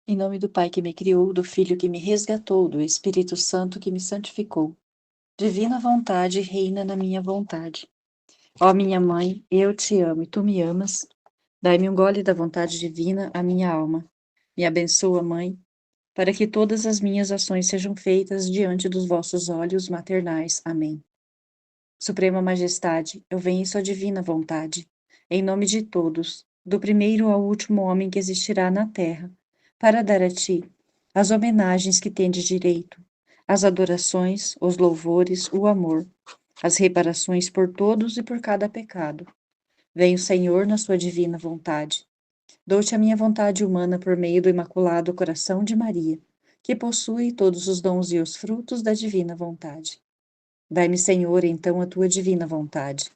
Em nome do Pai que me criou, do Filho que me resgatou, do Espírito Santo que me santificou. Divina vontade reina na minha vontade. Ó minha mãe, eu te amo e tu me amas. Dai-me um gole da vontade divina à minha alma. Me abençoa, mãe, para que todas as minhas ações sejam feitas diante dos vossos olhos maternais. Amém. Suprema Majestade, eu venho em sua divina vontade, em nome de todos, do primeiro ao último homem que existirá na terra, para dar a ti as homenagens que tendes direito, as adorações, os louvores, o amor, as reparações por todos e por cada pecado. Venho, Senhor, na sua divina vontade. Dou-te a minha vontade humana por meio do Imaculado Coração de Maria, que possui todos os dons e os frutos da divina vontade. Dai-me, Senhor, então, a tua divina vontade.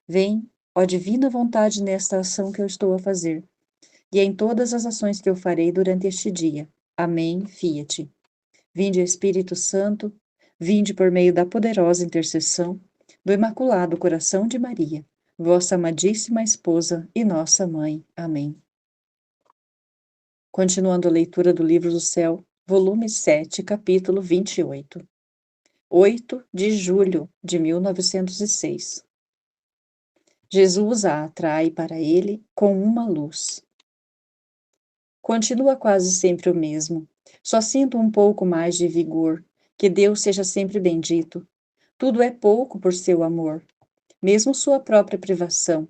Vem, ó divina vontade, nesta ação que eu estou a fazer, e em todas as ações que eu farei durante este dia. Amém, fiat. Vinde, Espírito Santo, vinde por meio da poderosa intercessão do Imaculado Coração de Maria, vossa amadíssima esposa e nossa mãe. Amém. Continuando a leitura do Livro do Céu, volume 7, capítulo 28. 8 de julho de 1906. Jesus a atrai para ele com uma luz. Continua quase sempre o mesmo. Só sinto um pouco mais de vigor. Que Deus seja sempre bendito. Tudo é pouco por seu amor. Mesmo sua própria privação.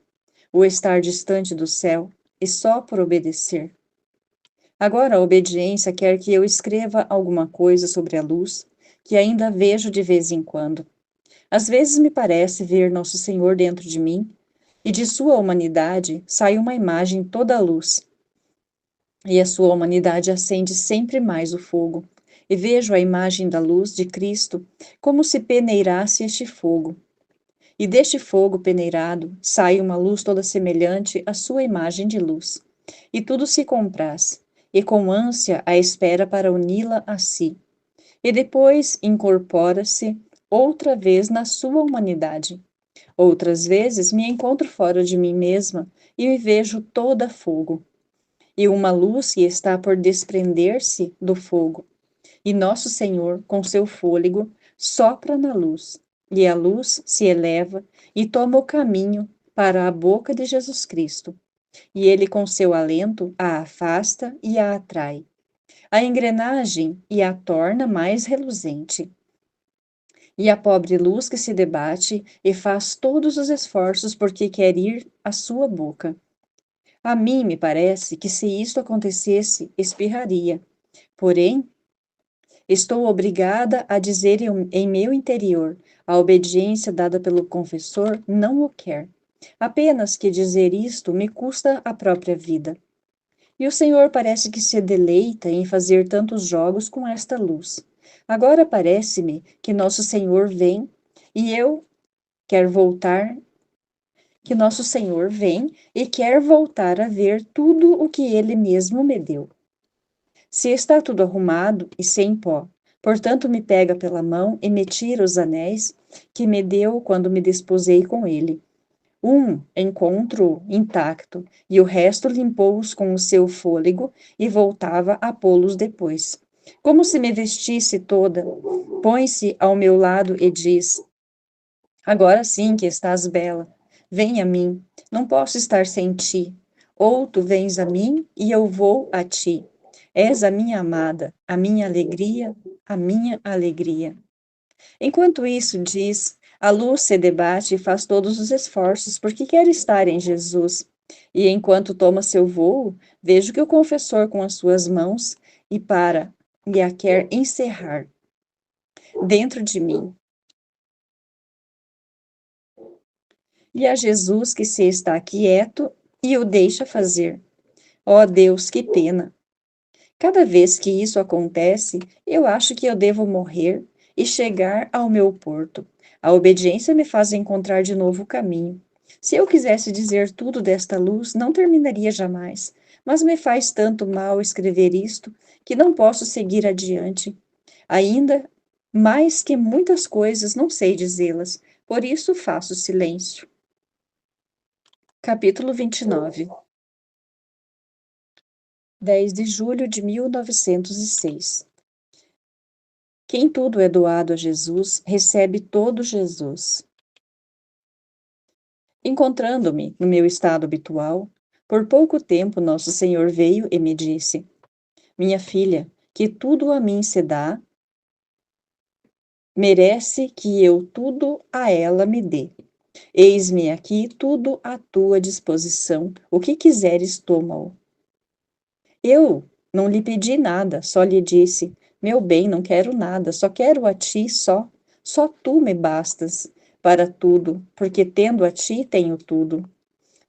O estar distante do céu. E só por obedecer. Agora a obediência quer que eu escreva alguma coisa sobre a luz, que ainda vejo de vez em quando. Às vezes me parece ver Nosso Senhor dentro de mim, e de sua humanidade sai uma imagem toda a luz. E a sua humanidade acende sempre mais o fogo, e vejo a imagem da luz de Cristo como se peneirasse este fogo. E deste fogo peneirado sai uma luz toda semelhante à sua imagem de luz. E tudo se compraz, e com ânsia a espera para uni-la a si. E depois incorpora-se outra vez na sua humanidade. Outras vezes me encontro fora de mim mesma e me vejo toda fogo. E uma luz que está por desprender-se do fogo. E Nosso Senhor, com seu fôlego, sopra na luz. E a luz se eleva e toma o caminho para a boca de Jesus Cristo. E ele, com seu alento, a afasta e a atrai. A engrenagem e a torna mais reluzente. E a pobre luz que se debate e faz todos os esforços porque quer ir à sua boca. A mim me parece que se isto acontecesse, espirraria. Porém, estou obrigada a dizer em meu interior, a obediência dada pelo confessor não o quer. Apenas que dizer isto me custa a própria vida. E o Senhor parece que se deleita em fazer tantos jogos com esta luz. Agora parece-me que Nosso Senhor vem e eu quer voltar, que Nosso Senhor vem e quer voltar a ver tudo o que Ele mesmo me deu. Se está tudo arrumado e sem pó, portanto me pega pela mão e me tira os anéis que me deu quando me desposei com Ele. Encontro intacto, e o resto limpou-os com o seu fôlego e voltava a pô-los depois. Como se me vestisse toda, põe-se ao meu lado e diz: agora sim que estás bela, vem a mim, não posso estar sem ti. Ou tu vens a mim e eu vou a ti. És a minha amada, a minha alegria, a minha alegria. Enquanto isso diz, a luz se debate e faz todos os esforços porque quer estar em Jesus. E enquanto toma seu vôo, vejo que o confessor com as suas mãos e a quer encerrar dentro de mim. E a Jesus que se está quieto e o deixa fazer. Ó Deus, que pena! Cada vez que isso acontece, eu acho que eu devo morrer e chegar ao meu porto. A obediência me faz encontrar de novo o caminho. Se eu quisesse dizer tudo desta luz, não terminaria jamais, mas me faz tanto mal escrever isto que não posso seguir adiante. Ainda mais que muitas coisas não sei dizê-las, por isso faço silêncio. Capítulo 29. 10 de julho de 1906. Quem tudo é doado a Jesus, recebe todo Jesus. Encontrando-me no meu estado habitual, por pouco tempo Nosso Senhor veio e me disse: Minha filha, que tudo a mim se dá, merece que eu tudo a ela me dê. Eis-me aqui tudo à tua disposição, o que quiseres, toma-o. Eu não lhe pedi nada, só lhe disse: Meu bem, não quero nada, só quero a ti só. Só tu me bastas para tudo, porque tendo a ti tenho tudo.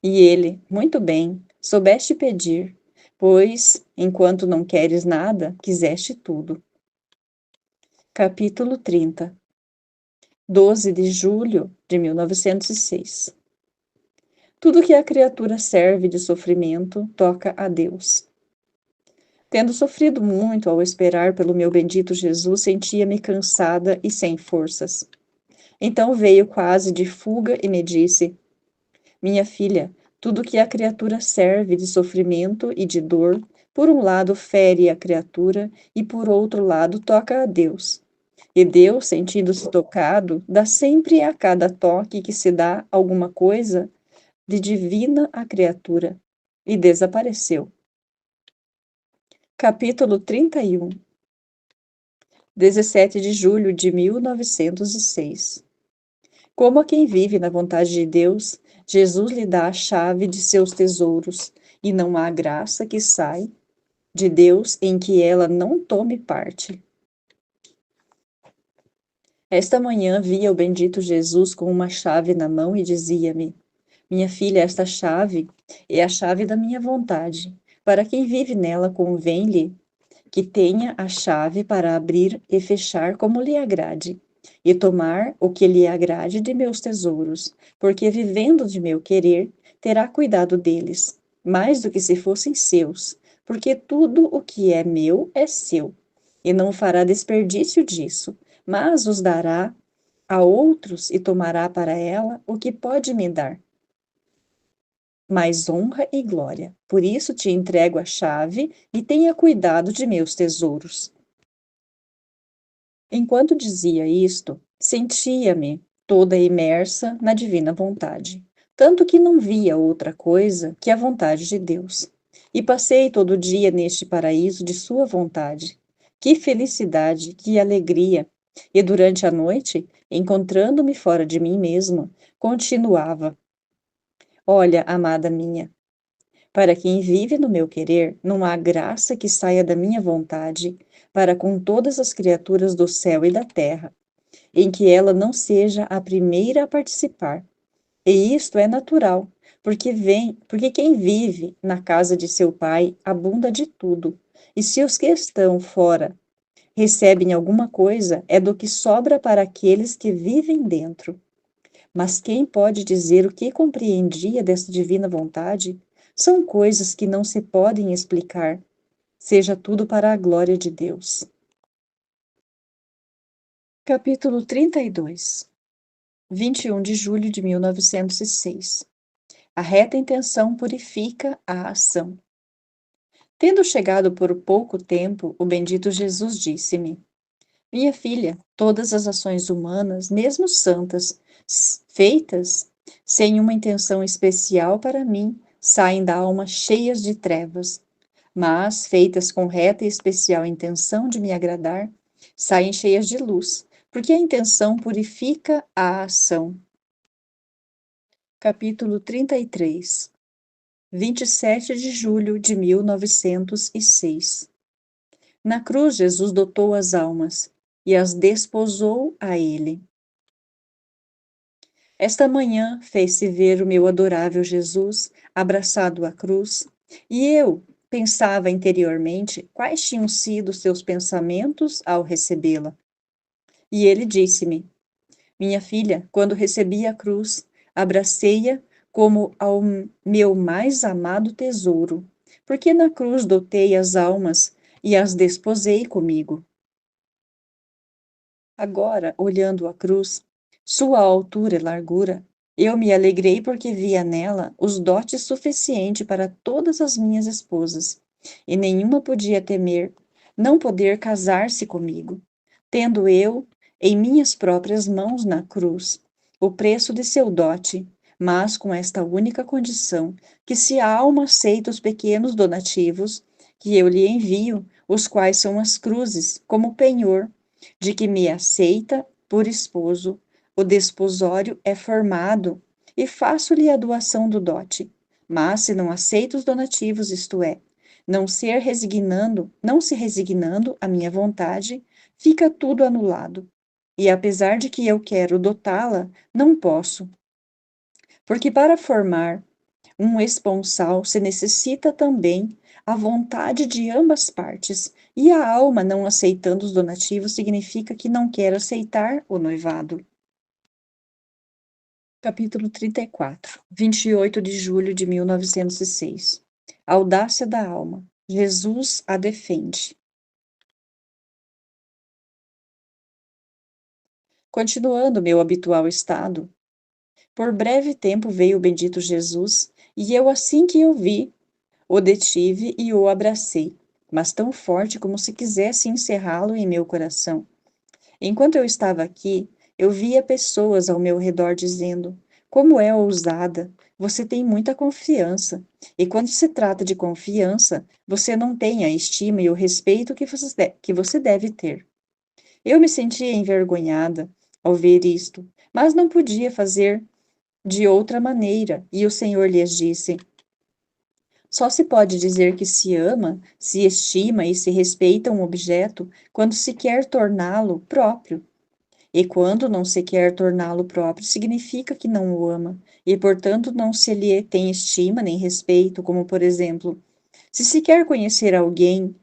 E ele: Muito bem, soubeste pedir, pois, enquanto não queres nada, quiseste tudo. Capítulo 30, 12 de julho de 1906. Tudo que a criatura serve de sofrimento toca a Deus. Tendo sofrido muito ao esperar pelo meu bendito Jesus, sentia-me cansada e sem forças. Então veio quase de fuga e me disse: Minha filha, tudo que a criatura serve de sofrimento e de dor, por um lado fere a criatura e por outro lado toca a Deus. E Deus, sentindo-se tocado, dá sempre a cada toque que se dá alguma coisa de divina à criatura. E desapareceu. Capítulo 31, 17 de julho de 1906. Como a quem vive na vontade de Deus, Jesus lhe dá a chave de seus tesouros, e não há graça que sai de Deus em que ela não tome parte. Esta manhã via o bendito Jesus com uma chave na mão e dizia-me: Minha filha, esta chave é a chave da minha vontade. Para quem vive nela, convém-lhe que tenha a chave para abrir e fechar como lhe agrade, e tomar o que lhe agrade de meus tesouros, porque vivendo de meu querer, terá cuidado deles, mais do que se fossem seus, porque tudo o que é meu é seu, e não fará desperdício disso, mas os dará a outros e tomará para ela o que pode me dar mais honra e glória. Por isso te entrego a chave e tenha cuidado de meus tesouros. Enquanto dizia isto, sentia-me toda imersa na divina vontade, tanto que não via outra coisa que a vontade de Deus. E passei todo o dia neste paraíso de sua vontade. Que felicidade, que alegria! E durante a noite, encontrando-me fora de mim mesma, continuava: Olha, amada minha, para quem vive no meu querer, não há graça que saia da minha vontade para com todas as criaturas do céu e da terra, em que ela não seja a primeira a participar. E isto é natural, porque quem vive na casa de seu pai abunda de tudo, e se os que estão fora recebem alguma coisa, é do que sobra para aqueles que vivem dentro. Mas quem pode dizer o que compreendia desta divina vontade? São coisas que não se podem explicar. Seja tudo para a glória de Deus. Capítulo 32, 21 de julho de 1906. A reta intenção purifica a ação. Tendo chegado por pouco tempo, o bendito Jesus disse-me: Minha filha, todas as ações humanas, mesmo santas, feitas sem uma intenção especial para mim, saem da alma cheias de trevas, mas feitas com reta e especial intenção de me agradar, saem cheias de luz, porque a intenção purifica a ação. Capítulo 33, 27 de julho de 1906. Na cruz, Jesus dotou as almas e as desposou a ele. Esta manhã fez-se ver o meu adorável Jesus abraçado à cruz, e eu pensava interiormente quais tinham sido seus pensamentos ao recebê-la. E ele disse-me: Minha filha, quando recebi a cruz, abracei-a como ao meu mais amado tesouro, porque na cruz dotei as almas e as desposei comigo. Agora, olhando a cruz, sua altura e largura, eu me alegrei porque via nela os dotes suficientes para todas as minhas esposas, e nenhuma podia temer não poder casar-se comigo, tendo eu, em minhas próprias mãos na cruz, o preço de seu dote, mas com esta única condição, que se a alma aceita os pequenos donativos que eu lhe envio, os quais são as cruzes, como penhor, de que me aceita por esposo, o desposório é formado e faço-lhe a doação do dote. Mas se não aceita os donativos, isto é, não se resignando à minha vontade, fica tudo anulado. E apesar de que eu quero dotá-la, não posso, porque para formar um esponsal se necessita também a vontade de ambas partes, e a alma não aceitando os donativos significa que não quer aceitar o noivado. Capítulo 34, 28 de julho de 1906. Audácia da alma. Jesus a defende. Continuando meu habitual estado, por breve tempo veio o bendito Jesus, e eu, assim que o vi, o detive e o abracei, mas tão forte como se quisesse encerrá-lo em meu coração. Enquanto eu estava aqui, eu via pessoas ao meu redor dizendo: Como é ousada, você tem muita confiança. E quando se trata de confiança, você não tem a estima e o respeito que você deve ter. Eu me sentia envergonhada ao ver isto, mas não podia fazer de outra maneira, e o Senhor lhes disse: Só se pode dizer que se ama, se estima e se respeita um objeto quando se quer torná-lo próprio. E quando não se quer torná-lo próprio, significa que não o ama, e portanto não se lhe tem estima nem respeito, como por exemplo, se quer conhecer alguém,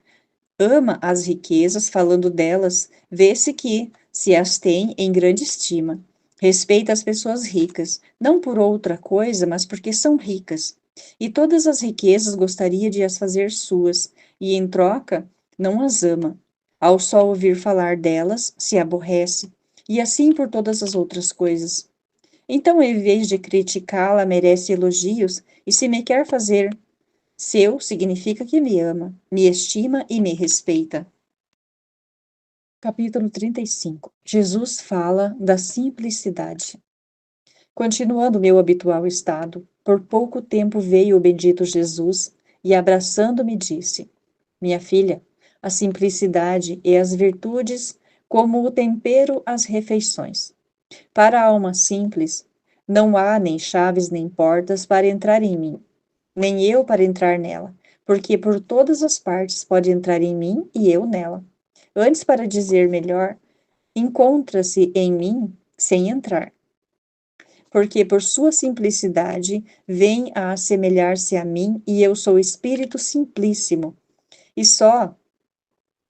ama as riquezas, falando delas, vê-se que se as tem em grande estima. Respeita as pessoas ricas, não por outra coisa, mas porque são ricas. E todas as riquezas gostaria de as fazer suas, e em troca não as ama. Ao só ouvir falar delas, se aborrece, e assim por todas as outras coisas. Então, em vez de criticá-la, merece elogios, e se me quer fazer seu significa que me ama, me estima e me respeita. Capítulo 35. Jesus fala da simplicidade. Continuando meu habitual estado, por pouco tempo veio o bendito Jesus e, abraçando-me, disse: Minha filha, a simplicidade e as virtudes como o tempero às refeições. Para a alma simples, não há nem chaves nem portas para entrar em mim, nem eu para entrar nela, porque por todas as partes pode entrar em mim e eu nela. Antes, para dizer melhor, encontra-se em mim sem entrar, porque por sua simplicidade vem a assemelhar-se a mim e eu sou espírito simplíssimo, e só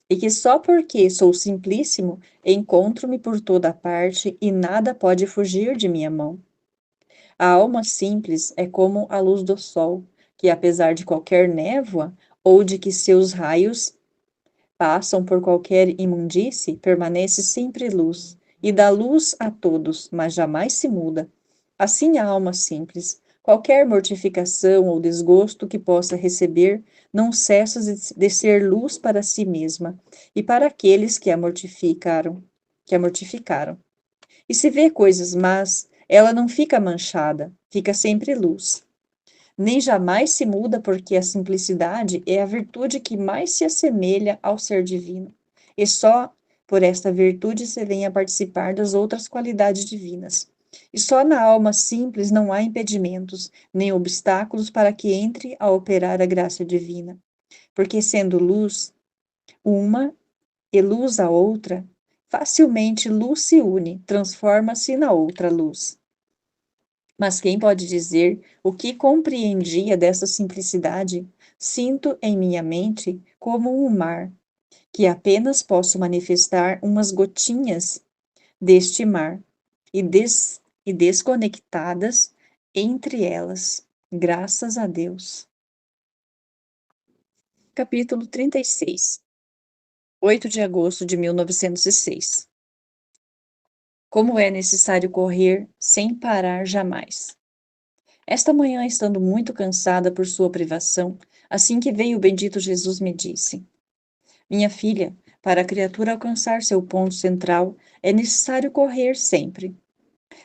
e que só porque sou simplíssimo encontro-me por toda parte e nada pode fugir de minha mão. A alma simples é como a luz do sol, que apesar de qualquer névoa ou de que seus raios passam por qualquer imundície, permanece sempre luz, e dá luz a todos, mas jamais se muda. Assim a alma simples, qualquer mortificação ou desgosto que possa receber, não cessa de ser luz para si mesma e para aqueles que a mortificaram. E se vê coisas más, ela não fica manchada, fica sempre luz. Nem jamais se muda, porque a simplicidade é a virtude que mais se assemelha ao ser divino. E só por esta virtude se vem a participar das outras qualidades divinas. E só na alma simples não há impedimentos, nem obstáculos para que entre a operar a graça divina. Porque sendo luz uma e luz a outra, facilmente luz se une, transforma-se na outra luz. Mas quem pode dizer o que compreendia dessa simplicidade? Sinto em minha mente como um mar, que apenas posso manifestar umas gotinhas deste mar, e desconectadas entre elas, graças a Deus. Capítulo 36. 8 de agosto de 1906. Como é necessário correr sem parar jamais. Esta manhã, estando muito cansada por sua privação, Assim que veio o bendito Jesus me disse: Minha filha, para a criatura alcançar seu ponto central, é necessário correr sempre,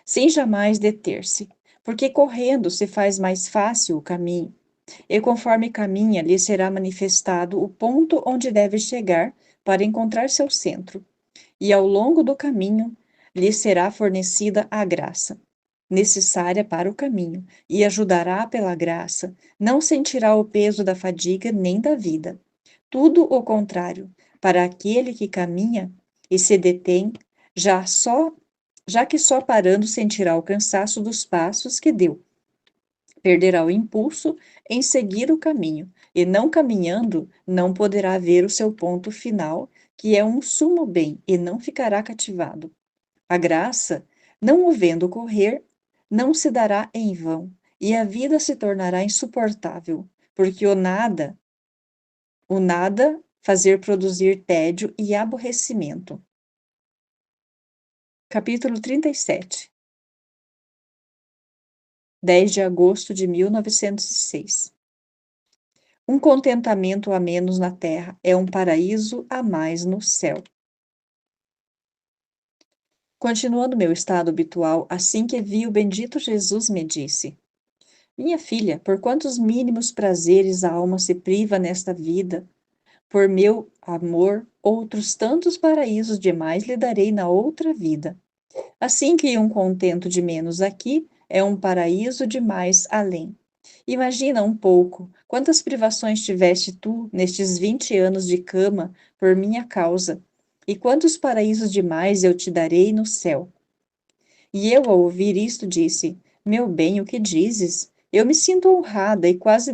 sem jamais deter-se, porque correndo se faz mais fácil o caminho, e conforme caminha, lhe será manifestado o ponto onde deve chegar para encontrar seu centro, e ao longo do caminho lhe será fornecida a graça necessária para o caminho, e ajudará pela graça, não sentirá o peso da fadiga nem da vida. Tudo o contrário, para aquele que caminha e se detém, já que só parando sentirá o cansaço dos passos que deu. Perderá o impulso em seguir o caminho, e não caminhando, não poderá ver o seu ponto final, que é um sumo bem, e não ficará cativado. A graça, não o vendo correr, não se dará em vão, e a vida se tornará insuportável, porque o nada fazer produzir tédio e aborrecimento. Capítulo 37. 10 de agosto de 1906. Um contentamento a menos na terra é um paraíso a mais no céu. Continuando meu estado habitual, assim que vi o bendito Jesus me disse: Minha filha, por quantos mínimos prazeres a alma se priva nesta vida, por meu amor, outros tantos paraísos demais lhe darei na outra vida. Assim que um contento de menos aqui é um paraíso de mais além. Imagina um pouco quantas privações tiveste tu nestes 20 anos de cama por minha causa, e quantos paraísos demais eu te darei no céu. E eu, ao ouvir isto, disse: Meu bem, o que dizes? Eu me sinto honrada e quase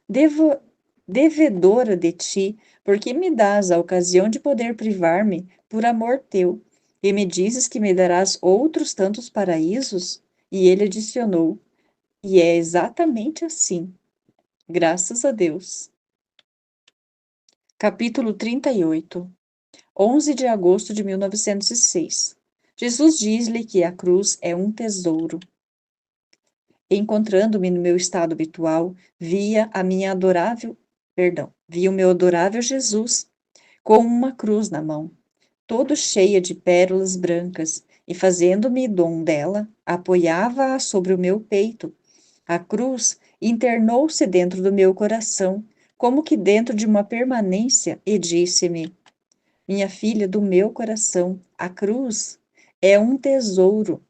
devo- devedora de ti, porque me dás a ocasião de poder privar-me por amor teu, e me dizes que me darás outros tantos paraísos? E ele adicionou: E é exatamente assim. Graças a Deus. Capítulo 38. 11 de agosto de 1906. Jesus diz-lhe que a cruz é um tesouro. Encontrando-me no meu estado habitual, via o meu adorável Jesus com uma cruz na mão, todo cheia de pérolas brancas, e fazendo-me dom dela, apoiava-a sobre o meu peito. A cruz internou-se dentro do meu coração, como que dentro de uma permanência, e disse-me: Minha filha do meu coração, a cruz é um tesouro,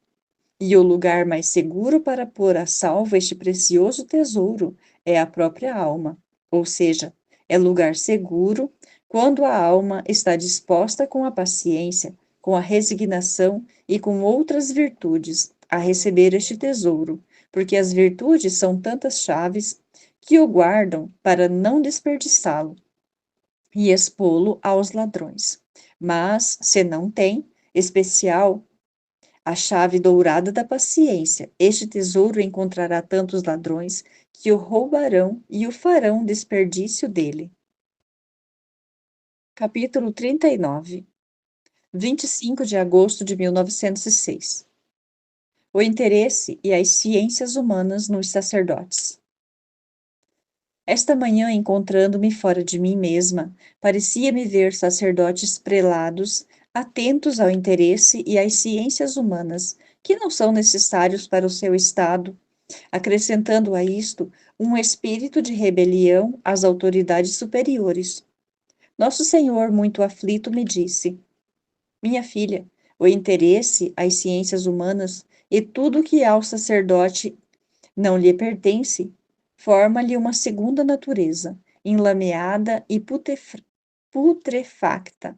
e o lugar mais seguro para pôr a salvo este precioso tesouro é a própria alma, ou seja, é lugar seguro quando a alma está disposta com a paciência, com a resignação e com outras virtudes a receber este tesouro, porque as virtudes são tantas chaves que o guardam para não desperdiçá-lo e expô-lo aos ladrões. Mas, se não tem, especial a chave dourada da paciência. Este tesouro encontrará tantos ladrões que o roubarão e o farão desperdício dele. Capítulo 39. 25 de agosto de 1906. O interesse e as ciências humanas nos sacerdotes. Esta manhã, encontrando-me fora de mim mesma, parecia-me ver sacerdotes prelados, atentos ao interesse e às ciências humanas, que não são necessários para o seu estado, acrescentando a isto um espírito de rebelião às autoridades superiores. Nosso Senhor, muito aflito, me disse: Minha filha, o interesse às ciências humanas e tudo que ao sacerdote não lhe pertence, forma-lhe uma segunda natureza, enlameada e putrefacta.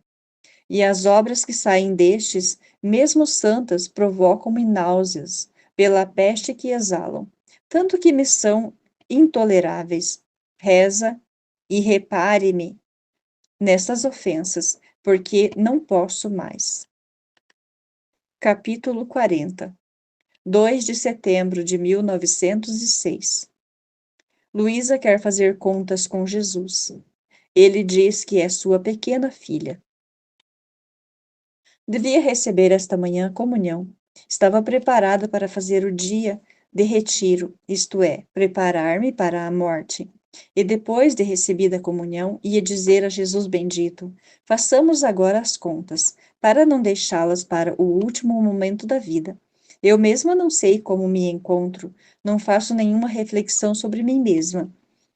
E as obras que saem destes, mesmo santas, provocam-me náuseas, pela peste que exalam, tanto que me são intoleráveis. Reza e repare-me nessas ofensas, porque não posso mais. Capítulo 40. 2 de setembro de 1906. Luísa quer fazer contas com Jesus. Ele diz que é sua pequena filha. Devia receber esta manhã a comunhão. Estava preparada para fazer o dia de retiro, isto é, preparar-me para a morte. E depois de recebida a comunhão, ia dizer a Jesus bendito: façamos agora as contas, para não deixá-las para o último momento da vida. Eu mesma não sei como me encontro, não faço nenhuma reflexão sobre mim mesma.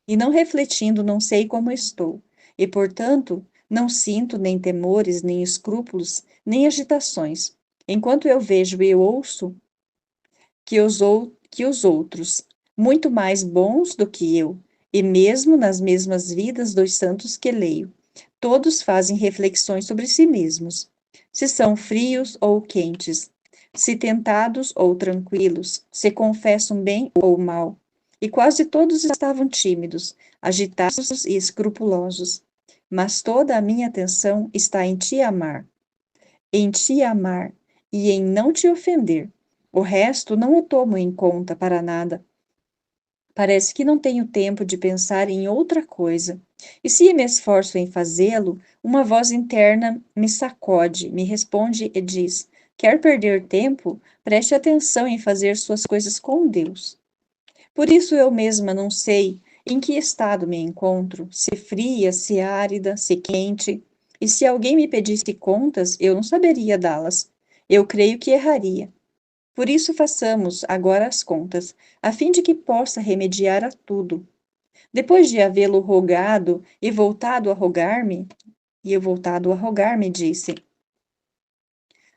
E não refletindo, não sei como estou. E, portanto, não sinto nem temores, nem escrúpulos, nem agitações. Enquanto eu vejo e ouço que os outros, muito mais bons do que eu, e mesmo nas mesmas vidas dos santos que leio, todos fazem reflexões sobre si mesmos, se são frios ou quentes, se tentados ou tranquilos, se confessam bem ou mal, e quase todos estavam tímidos, agitados e escrupulosos. Mas toda a minha atenção está em te amar e em não te ofender. O resto não o tomo em conta para nada. Parece que não tenho tempo de pensar em outra coisa. E se me esforço em fazê-lo, uma voz interna me sacode, me responde e diz: quer perder tempo? Preste atenção em fazer suas coisas com Deus. Por isso eu mesma não sei em que estado me encontro, se fria, se árida, se quente. E se alguém me pedisse contas, eu não saberia dá-las. Eu creio que erraria. Por isso façamos agora as contas, a fim de que possa remediar a tudo. Depois de havê-lo rogado e voltado a rogar-me, disse: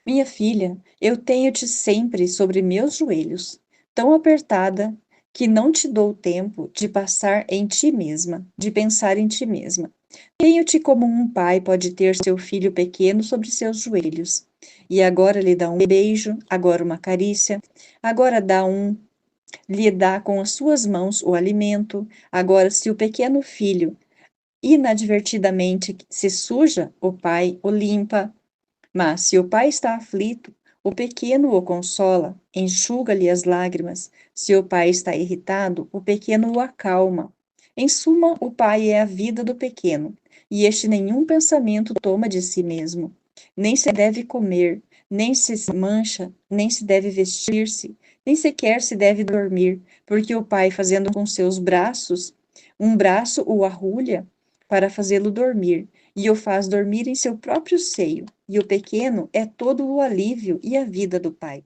minha filha, eu tenho-te sempre sobre meus joelhos, tão apertada que não te dou tempo de passar em ti mesma, de pensar em ti mesma. Tenho-te como um pai pode ter seu filho pequeno sobre seus joelhos. E agora lhe dá um beijo, agora uma carícia, agora lhe dá com as suas mãos o alimento. Agora, se o pequeno filho inadvertidamente se suja, o pai o limpa. Mas se o pai está aflito, o pequeno o consola, enxuga-lhe as lágrimas. Se o pai está irritado, o pequeno o acalma. Em suma, o pai é a vida do pequeno, e este nenhum pensamento toma de si mesmo. Nem se deve comer, nem se mancha, nem se deve vestir-se, nem sequer se deve dormir, porque o pai, fazendo com seus braços, um braço o arrulha para fazê-lo dormir, e o faz dormir em seu próprio seio, e o pequeno é todo o alívio e a vida do pai.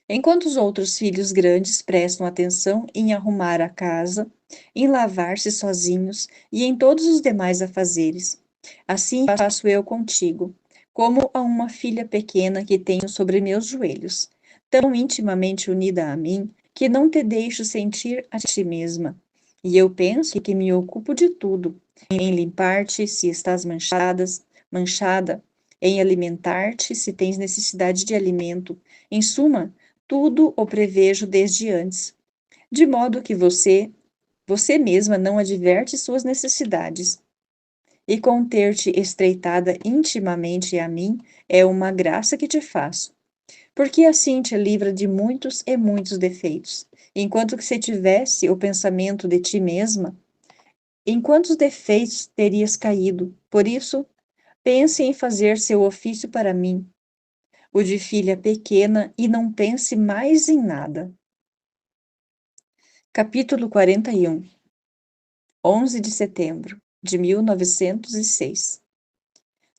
Enquanto os outros filhos grandes prestam atenção em arrumar a casa, em lavar-se sozinhos e em todos os demais afazeres. Assim faço eu contigo, como a uma filha pequena que tenho sobre meus joelhos, tão intimamente unida a mim, que não te deixo sentir a ti mesma. E eu penso que me ocupo de tudo, em limpar-te se estás manchada, em alimentar-te se tens necessidade de alimento. Em suma, tudo o prevejo desde antes, de modo que você mesma não adverte suas necessidades. E com ter-te estreitada intimamente a mim é uma graça que te faço, porque assim te livra de muitos e muitos defeitos, enquanto que se tivesse o pensamento de ti mesma, em quantos defeitos terias caído? Por isso, pense em fazer seu ofício para mim, o de filha pequena, e não pense mais em nada. Capítulo 41, 11 de setembro de 1906.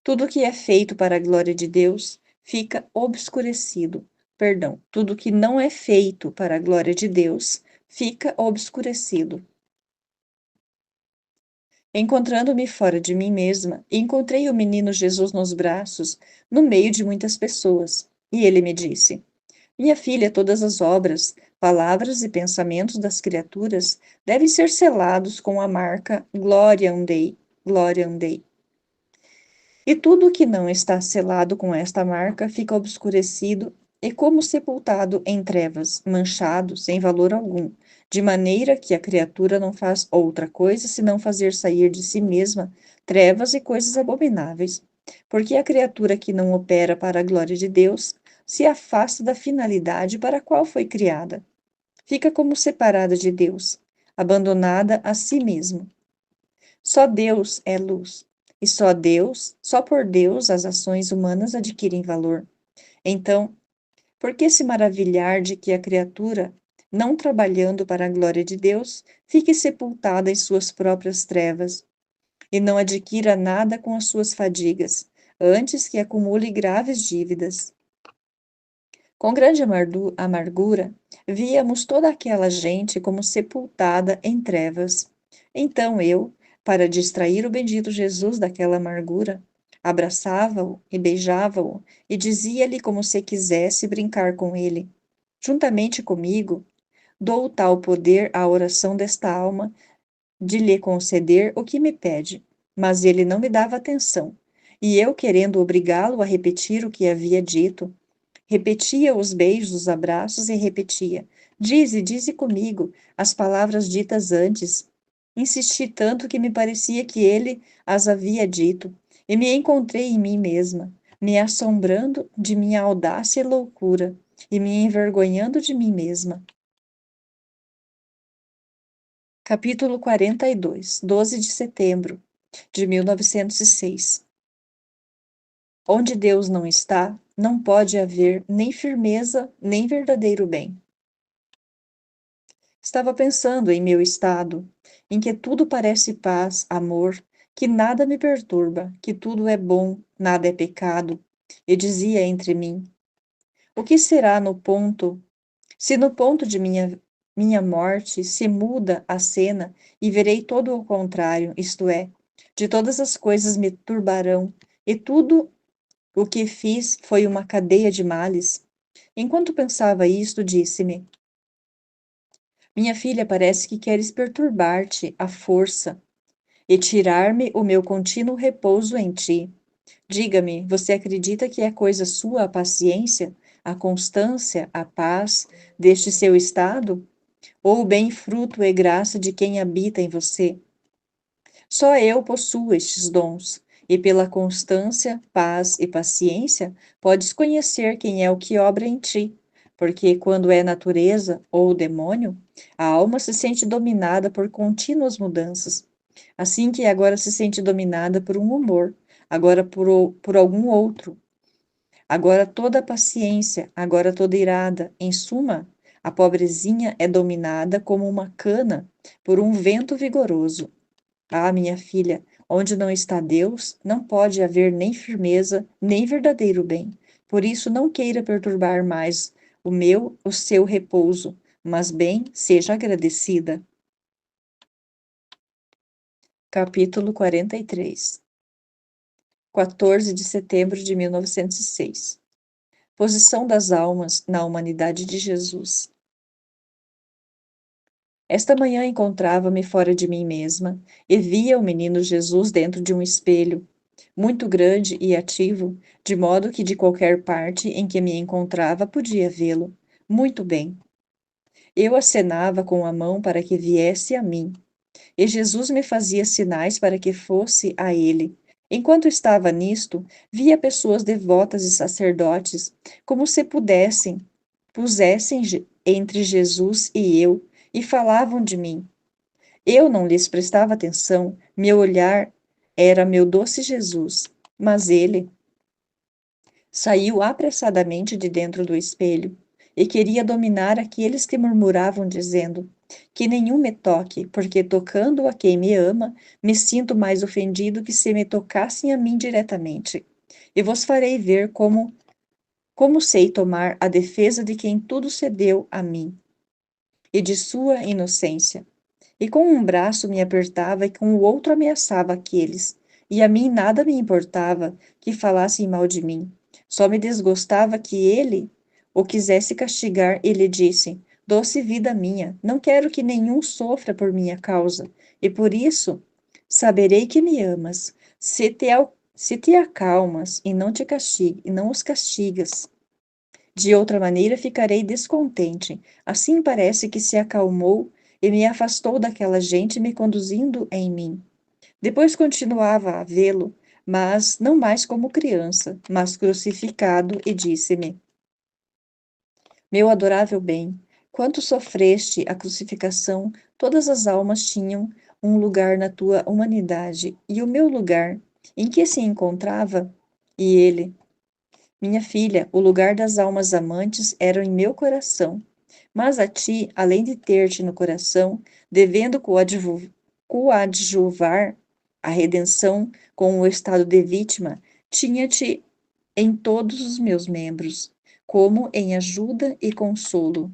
Tudo que é feito para a glória de Deus fica obscurecido. Perdão, tudo que não é feito para a glória de Deus fica obscurecido. Encontrando-me fora de mim mesma, encontrei o menino Jesus nos braços, no meio de muitas pessoas, e ele me disse: minha filha, todas as obras, palavras e pensamentos das criaturas devem ser selados com a marca Gloriam Dei, Gloriam Dei. E tudo o que não está selado com esta marca fica obscurecido e como sepultado em trevas, manchado, sem valor algum, de maneira que a criatura não faz outra coisa senão fazer sair de si mesma trevas e coisas abomináveis. Porque a criatura que não opera para a glória de Deus se afasta da finalidade para a qual foi criada. Fica como separada de Deus, abandonada a si mesma. Só Deus é luz. E só por Deus as ações humanas adquirem valor. Então, por que se maravilhar de que a criatura não trabalhando para a glória de Deus, fique sepultada em suas próprias trevas, e não adquira nada com as suas fadigas, antes que acumule graves dívidas. Com grande amargura, víamos toda aquela gente como sepultada em trevas. Então eu, para distrair o bendito Jesus daquela amargura, abraçava-o e beijava-o e dizia-lhe como se quisesse brincar com ele. Juntamente comigo, dou tal poder à oração desta alma de lhe conceder o que me pede. Mas ele não me dava atenção, e eu, querendo obrigá-lo a repetir o que havia dito, repetia os beijos, os abraços e repetia: Dize, dize comigo as palavras ditas antes. Insisti tanto que me parecia que ele as havia dito, e me encontrei em mim mesma, me assombrando de minha audácia e loucura, e me envergonhando de mim mesma. Capítulo 42, 12 de setembro de 1906. Onde Deus não está, não pode haver nem firmeza, nem verdadeiro bem. Estava pensando em meu estado, em que tudo parece paz, amor, que nada me perturba, que tudo é bom, nada é pecado, e dizia entre mim: o que será no ponto, se no ponto de minha morte se muda a cena e verei todo o contrário, isto é, de todas as coisas me turbarão, e tudo o que fiz foi uma cadeia de males? Enquanto pensava isto, disse-me: minha filha, parece que queres perturbar-te à força e tirar-me o meu contínuo repouso em ti. Diga-me, você acredita que é coisa sua a paciência, a constância, a paz deste seu estado? Ou bem fruto e graça de quem habita em você? Só eu possuo estes dons, e pela constância, paz e paciência, podes conhecer quem é o que obra em ti, porque quando é natureza ou demônio, a alma se sente dominada por contínuas mudanças, assim que agora se sente dominada por um humor, agora por algum outro, agora toda paciência, agora toda irada. Em suma, a pobrezinha é dominada como uma cana por um vento vigoroso. Ah, minha filha, onde não está Deus, não pode haver nem firmeza, nem verdadeiro bem. Por isso, não queira perturbar mais o seu repouso, mas bem, seja agradecida. Capítulo 43, 14 de setembro de 1906. Posição das almas na humanidade de Jesus. Esta manhã encontrava-me fora de mim mesma e via o menino Jesus dentro de um espelho, muito grande e ativo, de modo que de qualquer parte em que me encontrava podia vê-lo. Muito bem. Eu acenava com a mão para que viesse a mim, e Jesus me fazia sinais para que fosse a ele. Enquanto estava nisto, via pessoas devotas e sacerdotes, como se pusessem entre Jesus e eu, e falavam de mim. Eu não lhes prestava atenção, meu olhar era meu doce Jesus, mas ele saiu apressadamente de dentro do espelho e queria dominar aqueles que murmuravam, dizendo: que nenhum me toque, porque tocando a quem me ama, me sinto mais ofendido que se me tocassem a mim diretamente. E vos farei ver como sei tomar a defesa de quem tudo cedeu a mim e de sua inocência. E com um braço me apertava e com o outro ameaçava aqueles. E a mim nada me importava que falassem mal de mim. Só me desgostava que ele o quisesse castigar e lhe disse: doce vida minha, não quero que nenhum sofra por minha causa. E por isso saberei que me amas, se te acalmas e não os castigas. De outra maneira ficarei descontente. Assim parece que se acalmou e me afastou daquela gente, me conduzindo em mim. Depois continuava a vê-lo, mas não mais como criança, mas crucificado, e disse-me: meu adorável bem, quanto sofreste a crucificação, todas as almas tinham um lugar na tua humanidade, e o meu lugar, em que se encontrava? E ele: minha filha, o lugar das almas amantes era em meu coração. Mas a ti, além de ter-te no coração, devendo coadjuvar a redenção com o estado de vítima, tinha-te em todos os meus membros, como em ajuda e consolo.